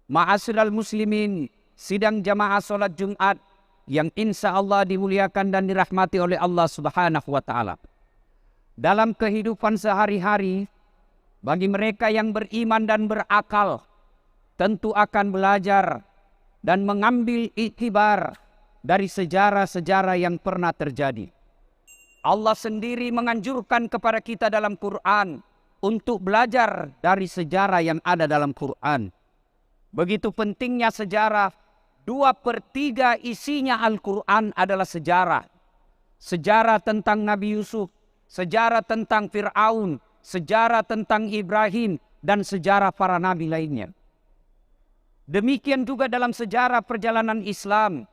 Ma'asyiral muslimin, sidang jamaah sholat Jumat yang insya Allah dimuliakan dan dirahmati oleh Allah Subhanahu wa Ta'ala. Dalam kehidupan sehari-hari, bagi mereka yang beriman dan berakal, tentu akan belajar dan mengambil iktibar dari sejarah-sejarah yang pernah terjadi. Allah sendiri menganjurkan kepada kita dalam Quran untuk belajar dari sejarah yang ada dalam Quran. Begitu pentingnya sejarah, 2/3 isinya Al-Quran adalah sejarah. Sejarah tentang Nabi Yusuf, sejarah tentang Fir'aun, sejarah tentang Ibrahim, dan sejarah para nabi lainnya. Demikian juga dalam sejarah perjalanan Islam.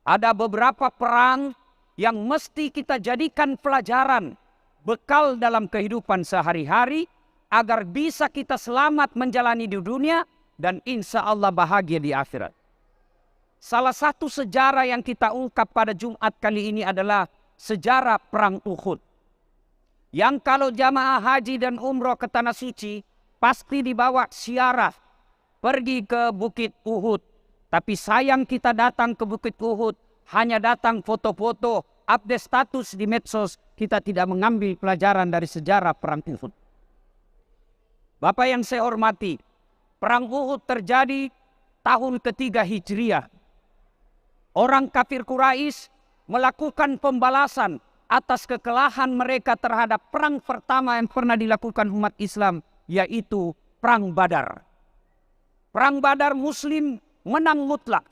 Ada beberapa perang yang mesti kita jadikan pelajaran, bekal dalam kehidupan sehari-hari, agar bisa kita selamat menjalani di dunia, dan insya Allah bahagia di akhirat. Salah satu sejarah yang kita ungkap pada Jumat kali ini adalah sejarah Perang Uhud. Yang kalau jamaah haji dan umroh ke Tanah Suci, pasti dibawa ziarah, pergi ke Bukit Uhud. Tapi sayang kita datang ke Bukit Uhud, hanya datang foto-foto, update status di medsos, kita tidak mengambil pelajaran dari sejarah Perang Uhud. Bapak yang saya hormati, Perang Uhud terjadi tahun ketiga Hijriah. Orang kafir Quraisy melakukan pembalasan atas kekalahan mereka terhadap perang pertama yang pernah dilakukan umat Islam, yaitu Perang Badar. Perang Badar Muslim menang mutlak.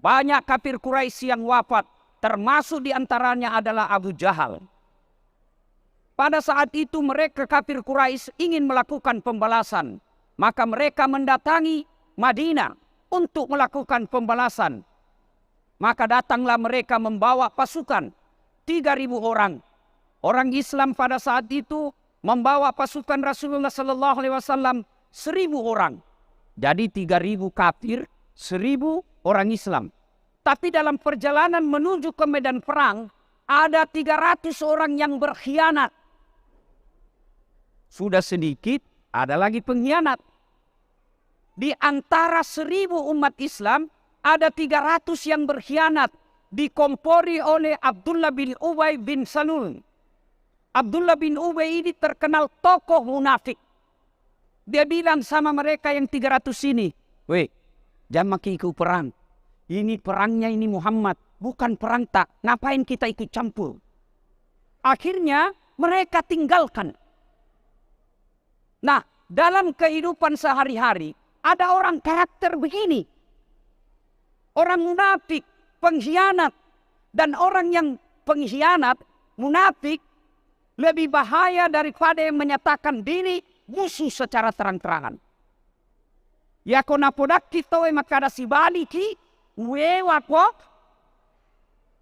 Banyak kafir Quraisy yang wafat, termasuk diantaranya adalah Abu Jahal. Pada saat itu mereka kafir Quraisy ingin melakukan pembalasan. Maka mereka mendatangi Madinah untuk melakukan pembalasan. Maka datanglah mereka membawa pasukan 3.000 orang. Orang Islam pada saat itu membawa pasukan Rasulullah SAW 1.000 orang. Jadi 3.000 kafir, 1.000 orang Islam. Tapi dalam perjalanan menuju ke medan perang, ada 300 orang yang berkhianat. Sudah sedikit, ada lagi pengkhianat. Di antara 1.000 umat Islam, ada 300 yang berkhianat. Dikompori oleh Abdullah bin Ubay bin Salul. Abdullah bin Ubay ini terkenal tokoh munafik. Dia bilang sama mereka yang 300 ini, "Weh, jangan ikut perang. Ini perangnya ini Muhammad, bukan perang tak. Ngapain kita ikut campur?" Akhirnya mereka tinggalkan. Nah, dalam kehidupan sehari-hari, ada orang karakter begini. Orang munafik, pengkhianat. Dan orang yang pengkhianat, munafik, lebih bahaya daripada yang menyatakan diri musuh secara terang-terangan. Ya kona podak kita makada si baliki, wewa ko,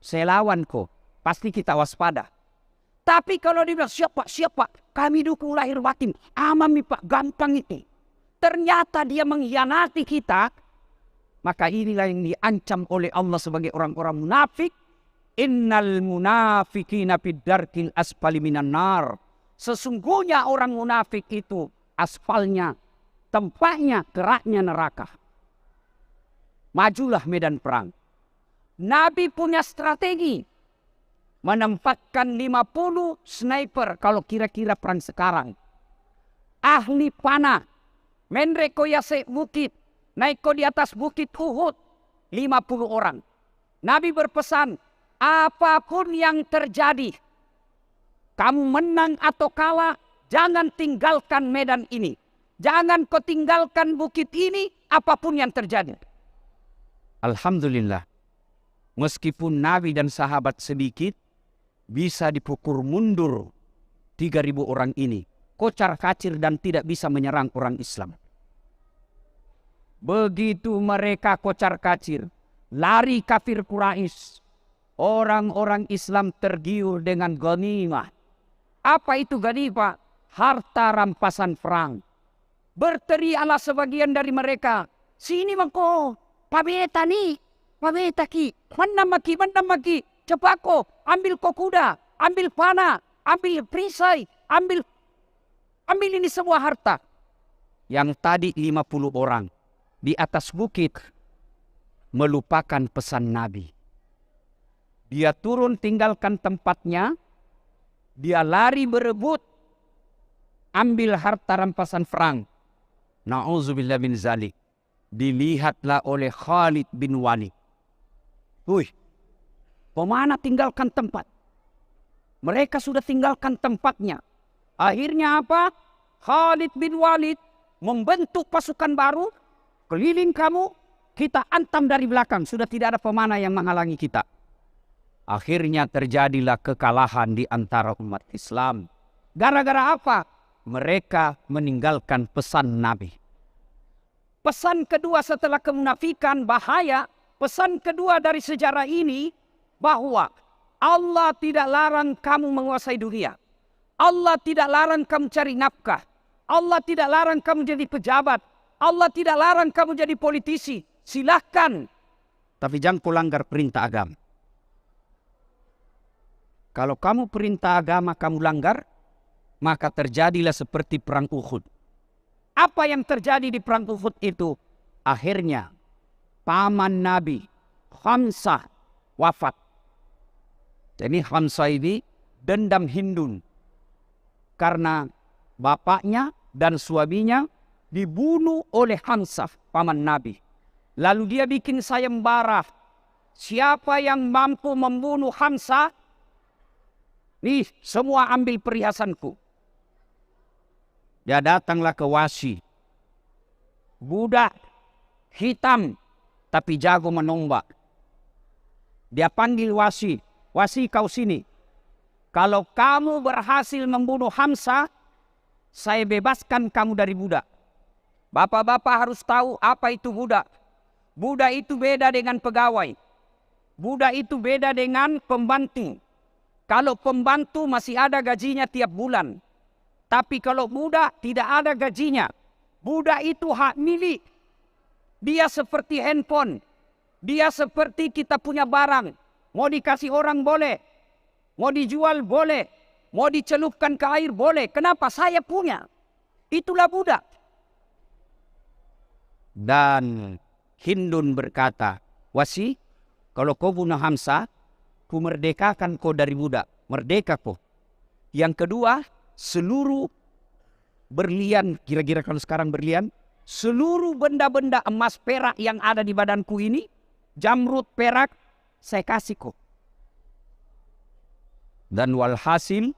saya lawan ko. Pasti kita waspada. Tapi kalau dia bilang, siapa, kami dukung lahir batin. Amami pak, gampang itu. Ternyata dia mengkhianati kita. Maka inilah yang diancam oleh Allah sebagai orang-orang munafik. Innal munafikina fid darkil asfali minan nar. Sesungguhnya orang munafik itu aspalnya, tempatnya, keraknya neraka. Majulah medan perang. Nabi punya strategi. Menempatkan 50 sniper kalau kira-kira perang sekarang. Ahli panah. Menreko yase bukit. Naik di atas bukit Uhud. 50 orang. Nabi berpesan, apapun yang terjadi, kamu menang atau kalah, jangan tinggalkan medan ini. Jangan kau tinggalkan bukit ini, apapun yang terjadi. Alhamdulillah. Meskipun Nabi dan sahabat sedikit, bisa dipukul mundur 3.000 orang ini. Kocar kacir dan tidak bisa menyerang orang Islam. Begitu mereka kocar kacir, lari kafir Quraisy. Orang-orang Islam tergiur dengan ghanimah. Apa itu ghanimah? Harta rampasan perang. Berteriaklah sebagian dari mereka, sini mangko, pabeta nih, pabeta ki, mana maki. Cepat ko, ambil ko kuda, ambil panah, ambil perisai, ambil ini semua harta. Yang tadi 50 orang di atas bukit melupakan pesan Nabi. Dia turun tinggalkan tempatnya, dia lari berebut, ambil harta rampasan perang. Na'udzubillah min zalik. Dilihatlah oleh Khalid bin Walid. Wih, pemana tinggalkan tempat? Mereka sudah tinggalkan tempatnya. Akhirnya apa? Khalid bin Walid membentuk pasukan baru, keliling kamu, kita antam dari belakang. Sudah tidak ada pemana yang menghalangi kita. Akhirnya terjadilah kekalahan di antara umat Islam. Gara-gara apa? Mereka meninggalkan pesan Nabi. Pesan kedua setelah kemunafikan bahaya. Pesan kedua dari sejarah ini bahwa Allah tidak larang kamu menguasai dunia. Allah tidak larang kamu cari nafkah. Allah tidak larang kamu jadi pejabat. Allah tidak larang kamu jadi politisi. Silahkan. Tapi jangan pelanggar perintah agama. Kalau kamu perintah agama kamu langgar, maka terjadilah seperti perang Uhud. Apa yang terjadi di perang Uhud itu? Akhirnya paman Nabi Hamzah wafat. Jadi Hamzah ini dendam Hindun karena bapaknya dan suaminya dibunuh oleh Hamzah paman Nabi. Lalu dia bikin sayembara. Siapa yang mampu membunuh Hamzah, nih, semua ambil perhiasanku. Dia datanglah ke Wasi. Budak hitam tapi jago menombak. Dia panggil Wasi. Wasi, kau sini. Kalau kamu berhasil membunuh Hamzah, saya bebaskan kamu dari budak. Bapak-bapak harus tahu apa itu budak. Budak itu beda dengan pegawai. Budak itu beda dengan pembantu. Kalau pembantu masih ada gajinya tiap bulan. Tapi kalau budak tidak ada gajinya. Budak itu hak milik. Dia seperti handphone. Dia seperti kita punya barang. Mau dikasih orang boleh. Mau dijual boleh. Mau dicelupkan ke air boleh. Kenapa? Saya punya. Itulah budak. Dan Hindun berkata, Wasi, kalau kau bunuh Hamzah, ku merdekakan kau dari budak. Merdeka kau. Yang kedua, seluruh berlian, kira-kira kalau sekarang berlian, seluruh benda-benda emas perak yang ada di badanku ini, jamrud perak, saya kasih kau. Dan walhasil,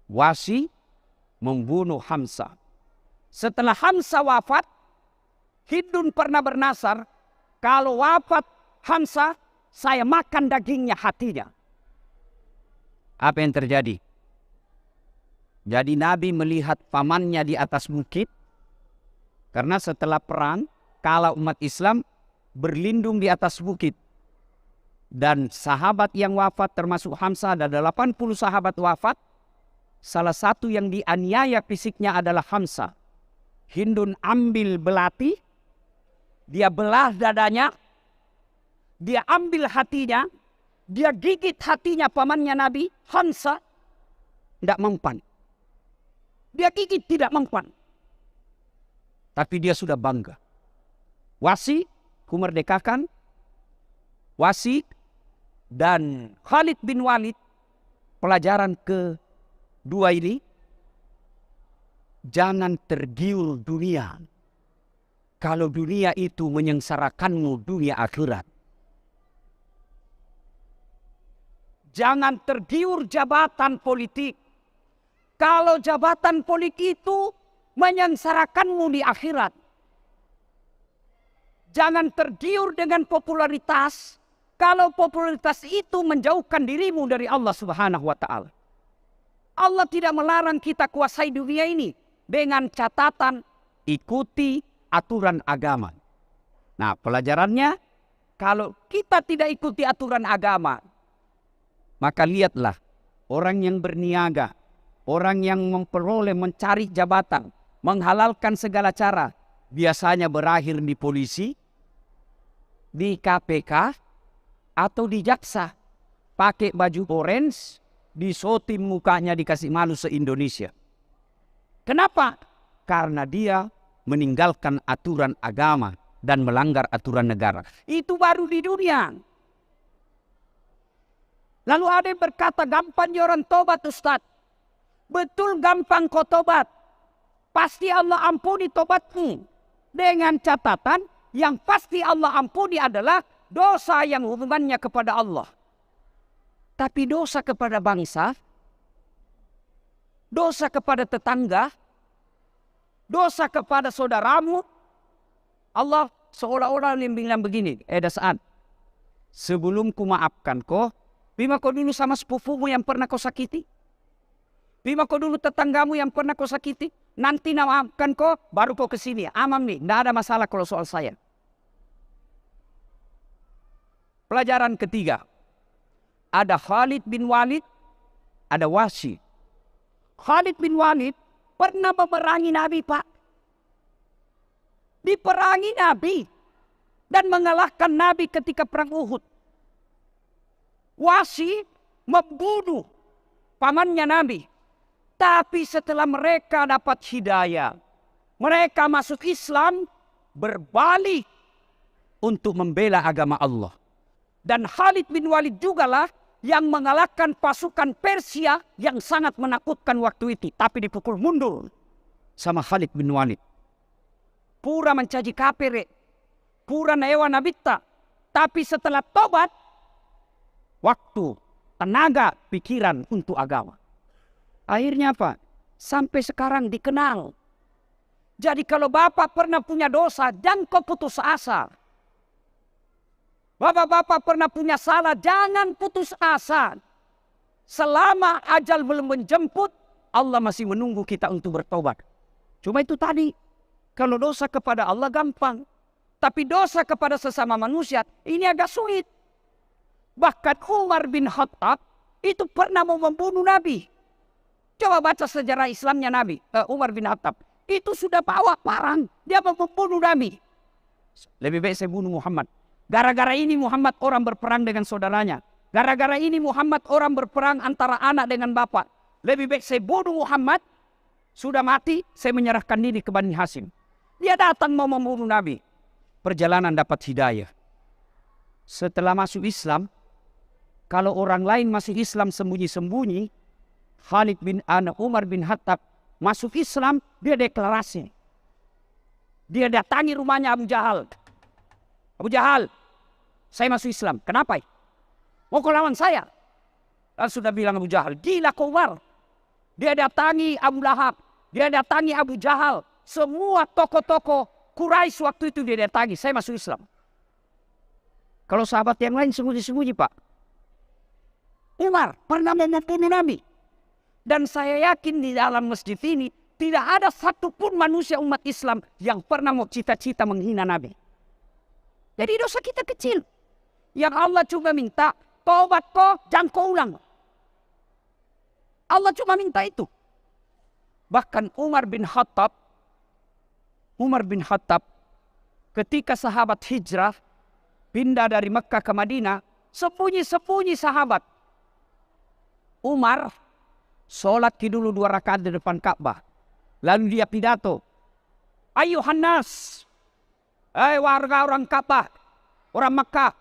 Wasi membunuh Hamzah. Setelah Hamzah wafat, Hindun pernah bernasar, kalau wafat Hamzah, saya makan dagingnya, hatinya. Apa yang terjadi? Jadi Nabi melihat pamannya di atas bukit. Karena setelah perang, kala umat Islam berlindung di atas bukit. Dan sahabat yang wafat termasuk Hamzah, ada 80 sahabat wafat. Salah satu yang dianiaya fisiknya adalah Hamzah. Hindun ambil belati, dia belah dadanya, dia ambil hatinya, dia gigit hatinya pamannya Nabi, Hamzah, tidak mempan. Dia gigit tidak mempan. Tapi dia sudah bangga. Wasi, ku merdekakan. Wasi dan Khalid bin Walid, pelajaran kedua ini, jangan tergiur dunia. Kalau dunia itu menyengsarakanmu dunia akhirat. Jangan tergiur jabatan politik. Kalau jabatan politik itu menyengsarakanmu di akhirat. Jangan tergiur dengan popularitas. Kalau popularitas itu menjauhkan dirimu dari Allah Subhanahu wa Ta'ala. Allah tidak melarang kita kuasai dunia ini dengan catatan ikuti aturan agama. Nah, pelajarannya, kalau kita tidak ikuti aturan agama, maka lihatlah orang yang berniaga, orang yang memperoleh mencari jabatan, menghalalkan segala cara, biasanya berakhir di polisi, di KPK, atau di jaksa. Pakai baju orange, disotim mukanya, dikasih malu se-Indonesia. Kenapa? Karena dia meninggalkan aturan agama dan melanggar aturan negara. Itu baru di dunia. Lalu ada yang berkata, gampang ya orang tobat Ustaz. Betul gampang kau tobat. Pasti Allah ampuni tobatmu. Dengan catatan yang pasti Allah ampuni adalah dosa yang hubungannya kepada Allah. Tapi dosa kepada bangsa, dosa kepada tetangga, dosa kepada saudaramu, Allah seolah-olah bilang begini, Das'an, sebelum ku maafkan kau, bima kau dulu sama sepupumu yang pernah kau sakiti. Bima kau dulu tetanggamu yang pernah kau sakiti. Nanti maafkan kau, baru kau ke sini. Amam nih, tidak ada masalah kalau soal saya. Pelajaran ketiga. Ada Khalid bin Walid, ada Wahsy. Khalid bin Walid pernah memerangi Nabi, Pak. Diperangi Nabi dan mengalahkan Nabi ketika perang Uhud. Wahsy membunuh pamannya Nabi. Tapi setelah mereka dapat hidayah, mereka masuk Islam, berbalik untuk membela agama Allah. Dan Khalid bin Walid jugalah yang mengalahkan pasukan Persia yang sangat menakutkan waktu itu. Tapi dipukul mundur sama Khalid bin Walid. Pura mencaci kafir, pura newa nabita. Tapi setelah tobat, waktu, tenaga, pikiran untuk agama. Akhirnya apa? Sampai sekarang dikenal. Jadi kalau Bapak pernah punya dosa, jangan kau putus asa. Bapak-bapak pernah punya salah, jangan putus asa. Selama ajal belum menjemput, Allah masih menunggu kita untuk bertobat. Cuma itu tadi, kalau dosa kepada Allah gampang. Tapi dosa kepada sesama manusia, ini agak sulit. Bahkan Umar bin Khattab itu pernah mau membunuh Nabi. Coba baca sejarah Islamnya Nabi, Umar bin Khattab. Itu sudah bawa parang, dia mau membunuh Nabi. Lebih baik saya bunuh Muhammad. Gara-gara ini Muhammad orang berperang dengan saudaranya. Gara-gara ini Muhammad orang berperang antara anak dengan bapak. Lebih baik saya bunuh Muhammad, sudah mati, saya menyerahkan diri ke Bani Hashim. Dia datang mau membunuh Nabi. Perjalanan dapat hidayah. Setelah masuk Islam, kalau orang lain masuk Islam sembunyi-sembunyi, Khalid bin Umar bin Khattab masuk Islam, dia deklarasi. Dia datangi rumahnya Abu Jahal. Abu Jahal, saya masuk Islam. Kenapa? Mau kau lawan saya? Lalu sudah bilang Abu Jahal, gila kau Umar. Dia datangi Abu Lahab. Dia datangi Abu Jahal. Semua tokoh-tokoh Quraisy waktu itu dia datangi. Saya masuk Islam. Kalau sahabat yang lain sembunyi-sembunyi, Pak. Umar pernah membunuh Nabi. Dan saya yakin di dalam masjid ini tidak ada satupun manusia umat Islam yang pernah mau cita-cita menghina Nabi. Jadi dosa kita kecil. Yang Allah cuma minta, tobat kau, jangan kau ulang. Allah cuma minta itu. Bahkan Umar bin Khattab ketika sahabat hijrah, pindah dari Mekah ke Madinah, sembunyi-sembunyi sahabat. Umar sholat dulu 2 rakaat di depan Ka'bah. Lalu dia pidato. Ayuhan nas. Warga orang Ka'bah. Orang Mekah.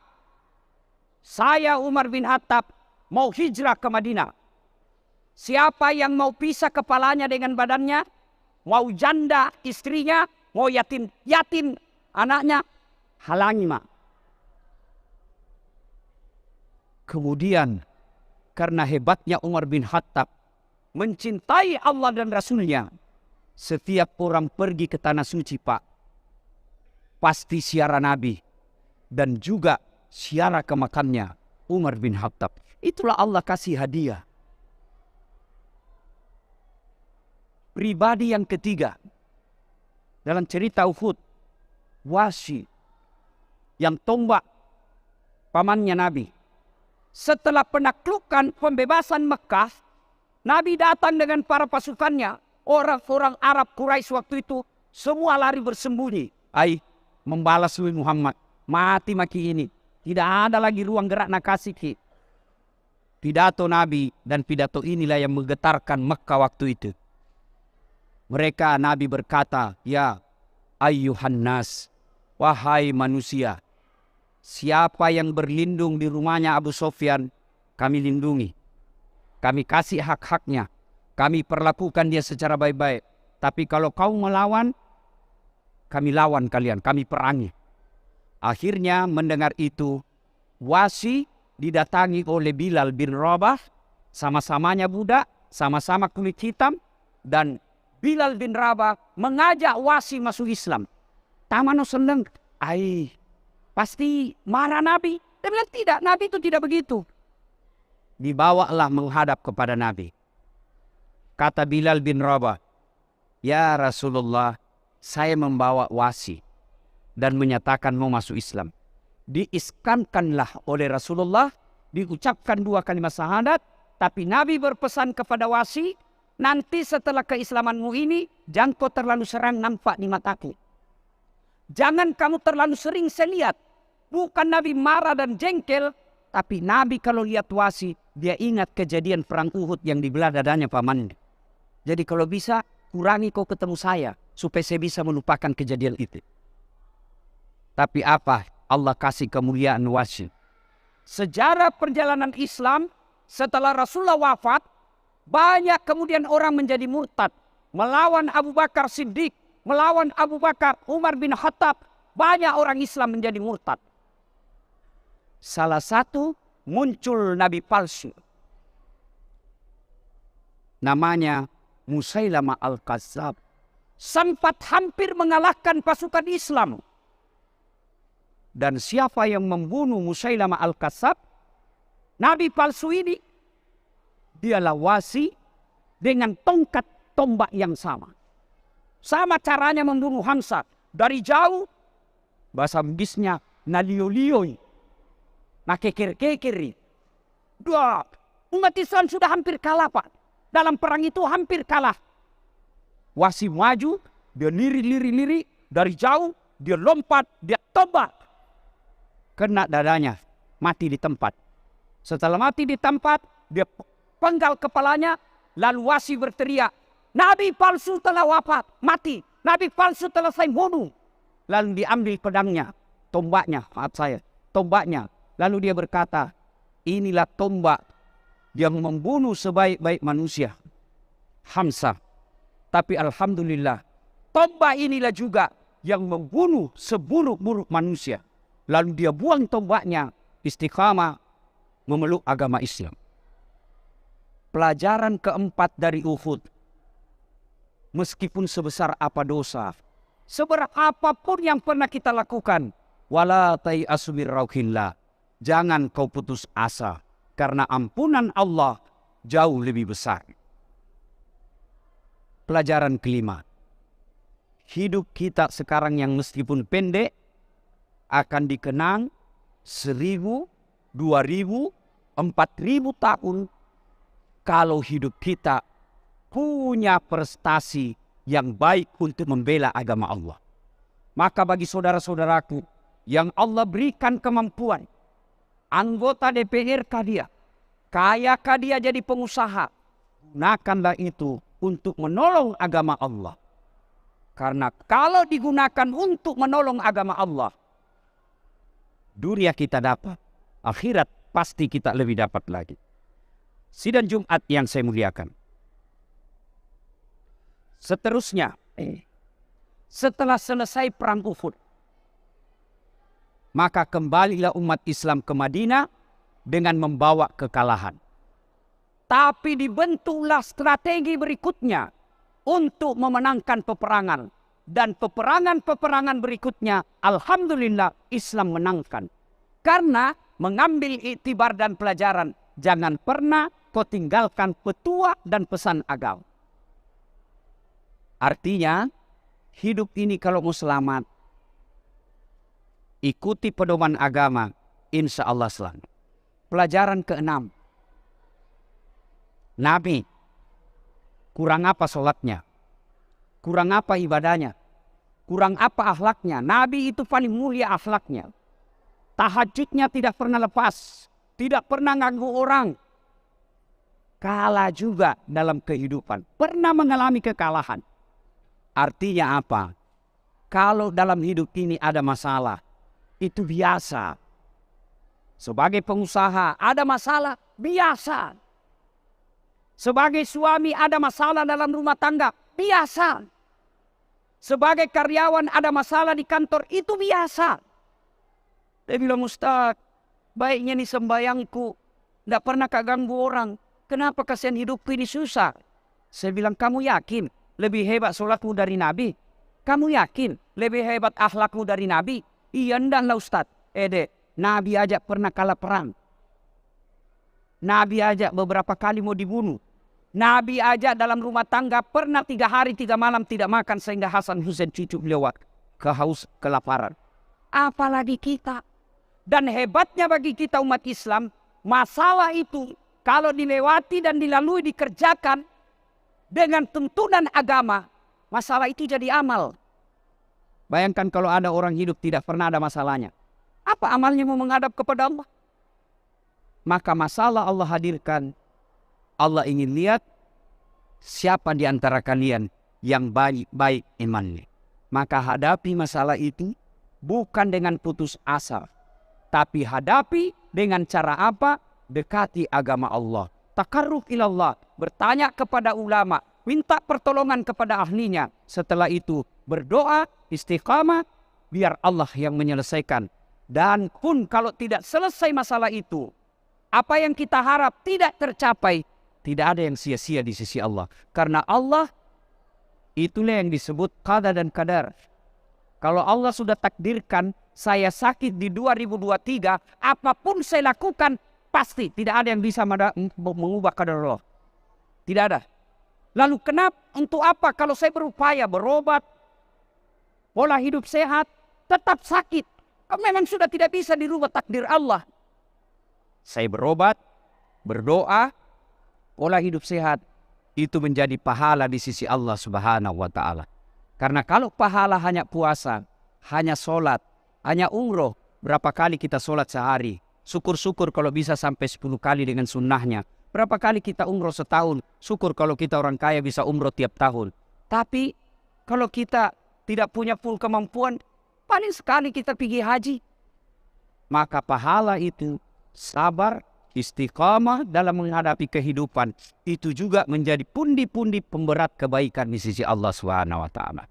Saya Umar bin Khattab mau hijrah ke Madinah. Siapa yang mau pisah kepalanya dengan badannya. Mau janda istrinya. Mau yatim anaknya. Halangi mak. Kemudian karena hebatnya Umar bin Khattab mencintai Allah dan Rasulnya. Setiap orang pergi ke tanah suci, Pak, pasti siara Nabi. Dan juga siara ke makamnya Umar bin Khattab. Itulah Allah kasih hadiah. Pribadi yang ketiga. Dalam cerita Uhud. Wahsy. Yang tombak pamannya Nabi. Setelah penaklukan pembebasan Mekah, Nabi datang dengan para pasukannya. Orang-orang Arab Quraisy waktu itu semua lari bersembunyi. Membalas Muhammad. Mati maki ini. Tidak ada lagi ruang gerak nak kasih. Pidato Nabi dan pidato inilah yang menggetarkan Mekah waktu itu. Nabi berkata, ya Ayyuhan nas, wahai manusia, siapa yang berlindung di rumahnya Abu Sufyan, kami lindungi. Kami kasih hak-haknya. Kami perlakukan dia secara baik-baik. Tapi kalau kau melawan, kami lawan kalian, kami perangi. Akhirnya mendengar itu, Wasi didatangi oleh Bilal bin Rabah, sama-samanya budak, sama-sama kulit hitam, dan Bilal bin Rabah mengajak Wasi masuk Islam. Tamano senang, pasti marah Nabi. Dia bilang tidak, Nabi itu tidak begitu. Dibawalah menghadap kepada Nabi. Kata Bilal bin Rabah, ya Rasulullah, saya membawa Wasi dan menyatakan mau masuk Islam. Diiskankanlah oleh Rasulullah, diucapkan 2 kalimat syahadat, tapi Nabi berpesan kepada Wasi, nanti setelah keislamanmu ini, jangan kau terlalu serang nampak di mataku. Jangan kamu terlalu sering saya lihat. Bukan Nabi marah dan jengkel, tapi Nabi kalau lihat Wasi, dia ingat kejadian perang Uhud yang dibelah dadanya pamannya. Jadi kalau bisa, kurangi kau ketemu saya, supaya saya bisa melupakan kejadian itu. Tapi apa? Allah kasih kemuliaan Wasi. Sejarah perjalanan Islam, setelah Rasulullah wafat, banyak kemudian orang menjadi murtad. Melawan Abu Bakar Siddiq, melawan Abu Bakar, Umar bin Khattab. Banyak orang Islam menjadi murtad. Salah satu muncul nabi palsu. Namanya Musailamah Al-Kazzab. Sempat hampir mengalahkan pasukan Islam. Dan siapa yang membunuh Musailamah Al-Kazzab? Nabi palsu ini. Dialah Wasi dengan tongkat tombak yang sama. Sama caranya membunuh Hamzah. Dari jauh, bahasa Bugisnya, naliolioi. Nakekir-kekiri. Umat Islam sudah hampir kalah, Pak. Dalam perang itu hampir kalah. Wasi maju, dia liri. Dari jauh, dia lompat, dia tombak. Kena dadanya, mati di tempat. Setelah mati di tempat, dia penggal kepalanya, lalu Wasi berteriak, Nabi palsu telah wafat, mati. Nabi palsu telah saya bunuh. Lalu diambil pedangnya, tombaknya, tombaknya. Lalu dia berkata, inilah tombak yang membunuh sebaik-baik manusia, Hamzah. Tapi alhamdulillah, tombak inilah juga yang membunuh seburuk-buruk manusia. Lalu dia buang tombaknya, istiqamah memeluk agama Islam. Pelajaran keempat dari Uhud. Meskipun sebesar apa dosa, seberat apapun yang pernah kita lakukan, wala tai'asu min rauhillah. Jangan kau putus asa, karena ampunan Allah jauh lebih besar. Pelajaran kelima. Hidup kita sekarang yang meskipun pendek, akan dikenang 1000, 2000, 4000 tahun kalau hidup kita punya prestasi yang baik untuk membela agama Allah. Maka bagi saudara-saudaraku yang Allah berikan kemampuan, anggota DPR kah dia, kaya kah dia jadi pengusaha, gunakanlah itu untuk menolong agama Allah. Karena kalau digunakan untuk menolong agama Allah, dunia kita dapat, akhirat pasti kita lebih dapat lagi. Sidang Jumat yang saya muliakan. Seterusnya, setelah selesai perang Uhud, maka kembalilah umat Islam ke Madinah dengan membawa kekalahan. Tapi dibentuklah strategi berikutnya untuk memenangkan peperangan. Dan peperangan-peperangan berikutnya, alhamdulillah Islam menangkan. Karena mengambil iktibar dan pelajaran, jangan pernah kau tinggalkan petua dan pesan agama. Artinya, hidup ini kalau mau selamat, ikuti pedoman agama, insya Allah selamat. Pelajaran keenam. Nabi, kurang apa sholatnya? Kurang apa ibadahnya? Kurang apa akhlaknya? Nabi itu paling mulia akhlaknya. Tahajudnya tidak pernah lepas. Tidak pernah ganggu orang. Kalah juga dalam kehidupan. Pernah mengalami kekalahan. Artinya apa? kalau dalam hidup ini ada masalah, itu biasa. Sebagai pengusaha ada masalah, biasa. Sebagai suami ada masalah dalam rumah tangga, biasa. Sebagai karyawan ada masalah di kantor, itu biasa. Dia bilang, Ustaz, baiknya nih sembayangku, tidak pernah kaganggu orang. Kenapa kasihan hidupku ini susah? Saya bilang, kamu yakin lebih hebat sholatmu dari Nabi? Kamu yakin lebih hebat akhlakmu dari Nabi? Iya, ndaklah Ustaz. Nabi aja pernah kalah perang. Nabi aja beberapa kali mau dibunuh. Nabi aja dalam rumah tangga pernah 3 hari 3 malam tidak makan sehingga Hasan Husain cucu beliau kelaparan. Apalagi kita. Dan hebatnya bagi kita umat Islam, masalah itu kalau dilewati dan dilalui dikerjakan dengan tuntunan agama, masalah itu jadi amal. Bayangkan kalau ada orang hidup tidak pernah ada masalahnya. Apa amalnya mau menghadap kepada Allah? Maka masalah Allah hadirkan. Allah ingin lihat siapa di antara kalian yang baik imannya. Maka hadapi masalah itu bukan dengan putus asa. Tapi hadapi dengan cara apa? Dekati agama Allah. Takarruf ilallah. Bertanya kepada ulama. Minta pertolongan kepada ahlinya. Setelah itu berdoa, istiqamah. Biar Allah yang menyelesaikan. Dan pun kalau tidak selesai masalah itu, apa yang kita harap tidak tercapai, tidak ada yang sia-sia di sisi Allah. Karena Allah, itulah yang disebut qada dan qadar. Kalau Allah sudah takdirkan, saya sakit di 2023, apapun saya lakukan, pasti tidak ada yang bisa mengubah qadar Allah. Tidak ada. Lalu kenapa? Untuk apa kalau saya berupaya berobat, pola hidup sehat, tetap sakit? Memang sudah tidak bisa dirubah takdir Allah. Saya berobat, berdoa, pola hidup sehat, itu menjadi pahala di sisi Allah Subhanahu wa Ta'ala. Karena kalau pahala hanya puasa, hanya sholat, hanya umroh, berapa kali kita sholat sehari? Syukur-syukur kalau bisa sampai 10 kali dengan sunnahnya. Berapa kali kita umroh setahun? Syukur kalau kita orang kaya bisa umroh tiap tahun. Tapi kalau kita tidak punya full kemampuan, paling sekali kita pergi haji. Maka pahala itu, sabar, istiqamah dalam menghadapi kehidupan, itu juga menjadi pundi-pundi pemberat kebaikan di sisi Allah Subhanahu wa Ta'ala.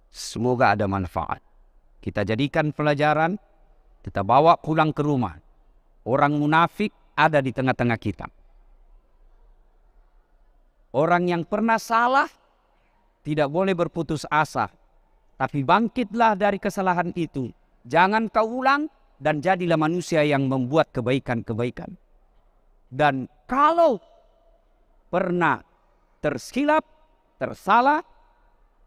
Semoga ada manfaat. Kita jadikan pelajaran, kita bawa pulang ke rumah. Orang munafik ada di tengah-tengah kita. Orang yang pernah salah tidak boleh berputus asa. Tapi bangkitlah dari kesalahan itu. Jangan kau ulang dan jadilah manusia yang membuat kebaikan-kebaikan. Dan kalau pernah tersilap, tersalah,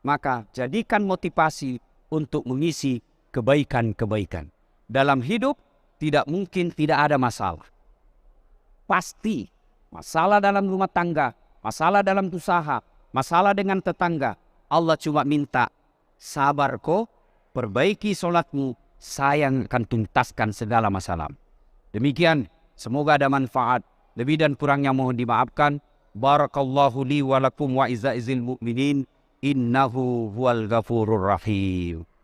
maka jadikan motivasi untuk mengisi kebaikan-kebaikan. Dalam hidup tidak mungkin tidak ada masalah. Pasti masalah dalam rumah tangga, masalah dalam usaha, masalah dengan tetangga. Allah cuma minta, sabar kok, perbaiki sholatmu, saya akan tuntaskan segala masalah. Demikian, semoga ada manfaat. Lebih dan kurangnya mohon dimaafkan. Barakallahu li wa lakum wa izza'izil mu'minin. Innahu huwal ghafurur rahim.